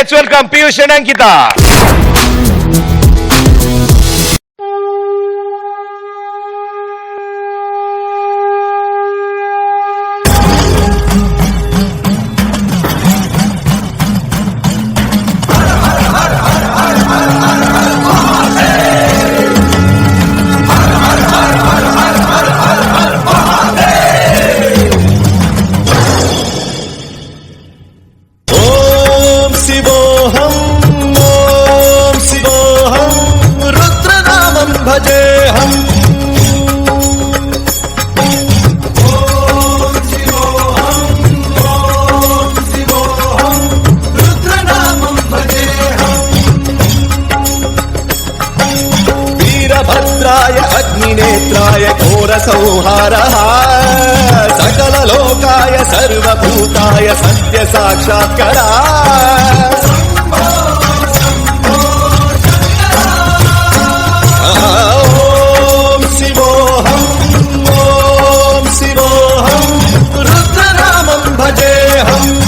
Let's welcome Piyush and Ankita. अग्निनेत्राय घोरसंहारः सकललोकाय सर्वभूताय सत्य साक्षात्करा ॐ शिवोऽहम् ॐ शिवोऽहम् रुद्रनामं भजेऽहम्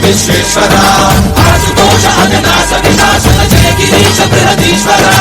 विश्वेश्वरा आशुतोष अविनाश विशासन जय गिरीश बृहदीश्वरा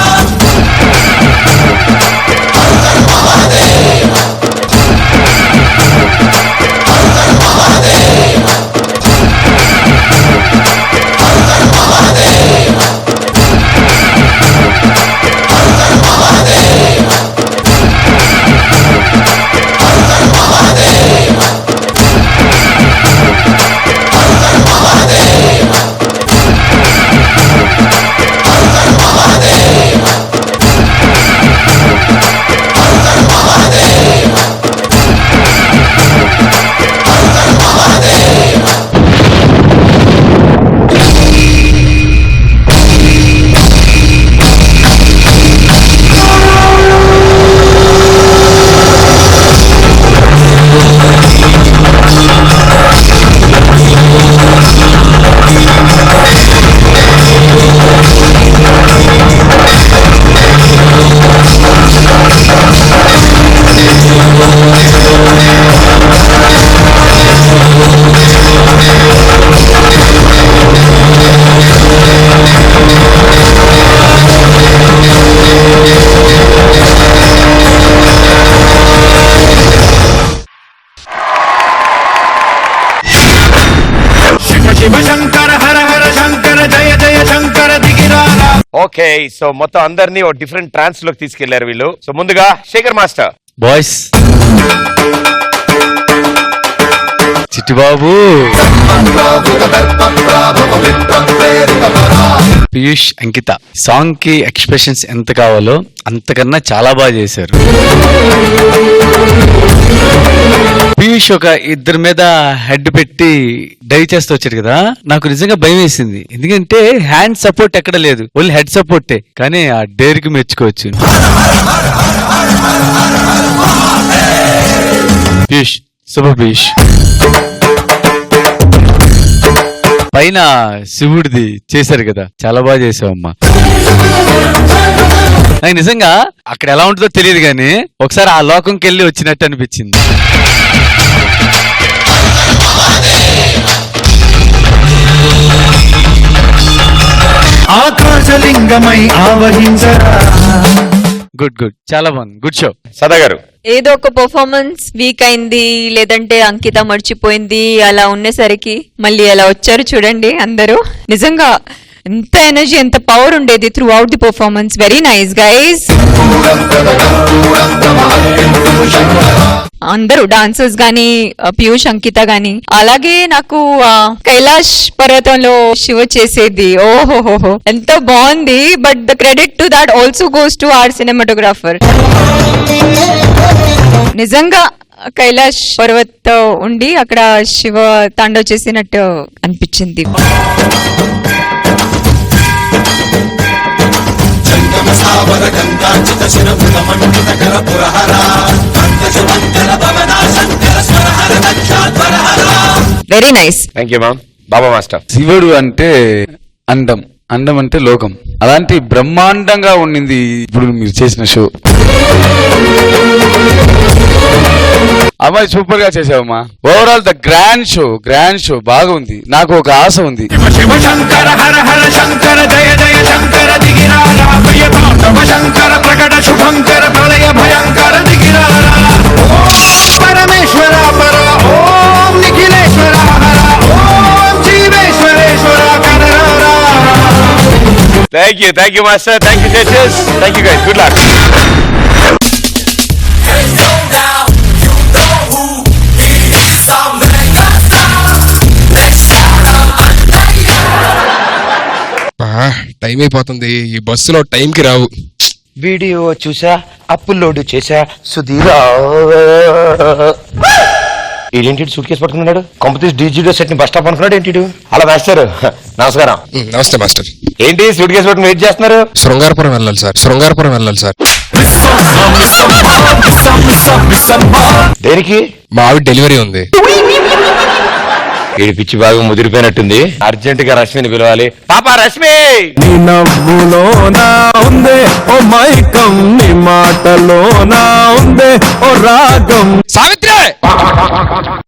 శివ శంకర హర హర శంకర జయ జయ శంకర దిగిరారా. ఓకే, సో మొత్తం అందరినీ ఓ డిఫరెంట్ ట్రాన్స్ లోకి తీసుకెళ్లారు వీళ్ళు. సో ముందుగా శేఖర్ మాస్టర్. బాయ్స్, చిట్టిబాబు, పీయూష్, అంకిత సాంగ్ కి ఎక్స్ప్రెషన్స్ ఎంత కావాలో అంతకన్నా చాలా బాగా చేశారు. పీయూష్ ఒక ఇద్దరి మీద హెడ్ పెట్టి డై చేస్తూ వచ్చాడు కదా, నాకు నిజంగా భయం వేసింది. ఎందుకంటే హ్యాండ్ సపోర్ట్ ఎక్కడ లేదు, ఓన్లీ హెడ్ సపోర్టే. కానీ ఆ డేర్ కి మెచ్చుకోవచ్చు. పీయూష్, సూపర్ పీయూష్. పైన శివుడిది చేశారు కదా, చాలా బాగా చేసావమ్మా. నాకు నిజంగా అక్కడ ఎలా ఉంటుందో తెలియదు కానీ ఒకసారి ఆ లోకంకి వెళ్ళి వచ్చినట్టు అనిపించింది. ఆకాశలింగమై ఆవహించరా. గుడ్ గుడ్, చాలా బాగుంది, గుడ్ షో. సదా గారు. ఏదో ఒక పర్ఫార్మెన్స్ వీక్ అయింది, లేదంటే అంకిత మర్చిపోయింది, అలా ఉండేసరికి మళ్ళీ అలా వచ్చారు చూడండి అందరూ. నిజంగా ఎంత ఎనర్జీ, ఎంత పవర్ ఉండేది through out the performance. Very nice guys. అందరూ డాన్సర్స్ గానీ, పీయూష్, అంకిత గానీ. అలాగే నాకు కైలాష్ పర్వతంలో శివ చేసేది ఓహోహోహో ఎంత బాగుంది. But the credit to that also goes to our cinematographer. నిజంగా కైలాష్ పర్వత్ ఉండి అక్కడ శివ తాండవ్ చేసినట్టు అనిపించింది. Very nice. Thank you ma'am. Baba master. శివుడు అంటే అండం, అండం అంటే లోకం. అలాంటి బ్రహ్మాండంగా ఉండింది ఇప్పుడు మీరు చేసిన షో. అమ్మాయి సూపర్ గా చేసావమ్మా. ఓవరాల్ ద గ్రాండ్ షో బాగుంది. నాకు ఒక ఆశ ఉంది. శివ శంకర హర హర శంకర జయ జయ శంకర దిగిరారా. ప్రియతాండవ శంకర ప్రకట శుభంకర ప్రళయ భయంకర దిగిరారా. ఓం పరమేశ్వర పర, ఓం నిఖిలేశ్వర హర, ఓం జీవేశ్వరేశ్వర కనరారా. Thank you master. Thank you judges. Thank you guys. Good luck. Time అయిపోతుంది, ఈ బస్సులో టైంకి రావు. వీడియో చూసా, అప్లోడ్ చేసా, సుధీరా. ఏంటి సూట్ కేసు పట్టుకున్నాడు? కంపెనీ డీజీడో సెట్ ని బస్ స్టాప్ అనుకున్నాడు ఏంటి? అలా మాస్టర్ నమస్కారం. నమస్తే మాస్టర్. ఏంటి సూట్ కేసు పట్టుకుని వెయిట్ చేస్తున్నారు? శృంగారపురం వెళ్ళాలి సార్, శృంగారపురం వెళ్ళాలి సార్. దేనికి? మా ఆవిడ డెలివరీ ఉంది. వీడి పిచ్చి బాగా ముదిరిపోయినట్టుంది. అర్జెంట్ గా రశ్మిని పిలవాలి. పాపా రశ్మి. నీ నవ్వులో నా ఉందే ఓ మైకం, నీ మాటలో నా ఉందే ఓ రాగం. సావిత్రి,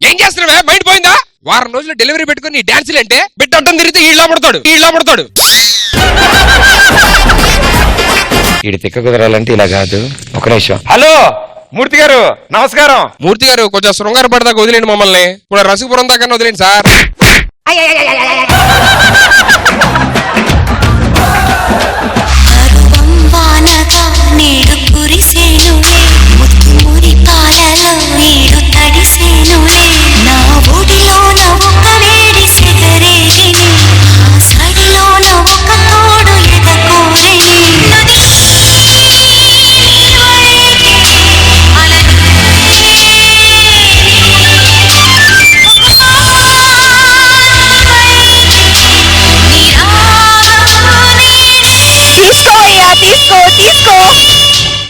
ఏం చేస్తున్నావే? బయట పోయిందా? వారం రోజులు డెలివరీ పెట్టుకుని డాన్సులు అంటే బిడ్డ అడ్డం తిరిగితే ఈళ్ళ పడతాడు. వీడి తిక్క కుదరాలంటే ఇలా కాదు. ఒక నిమిషం. హలో మూర్తి గారు, నమస్కారం. మూర్తి గారు, కొంచెం శృంగారపడ దాకా వదిలేండి మమ్మల్ని. ఇప్పుడు రసికపురం దాకా వదిలేండి సార్.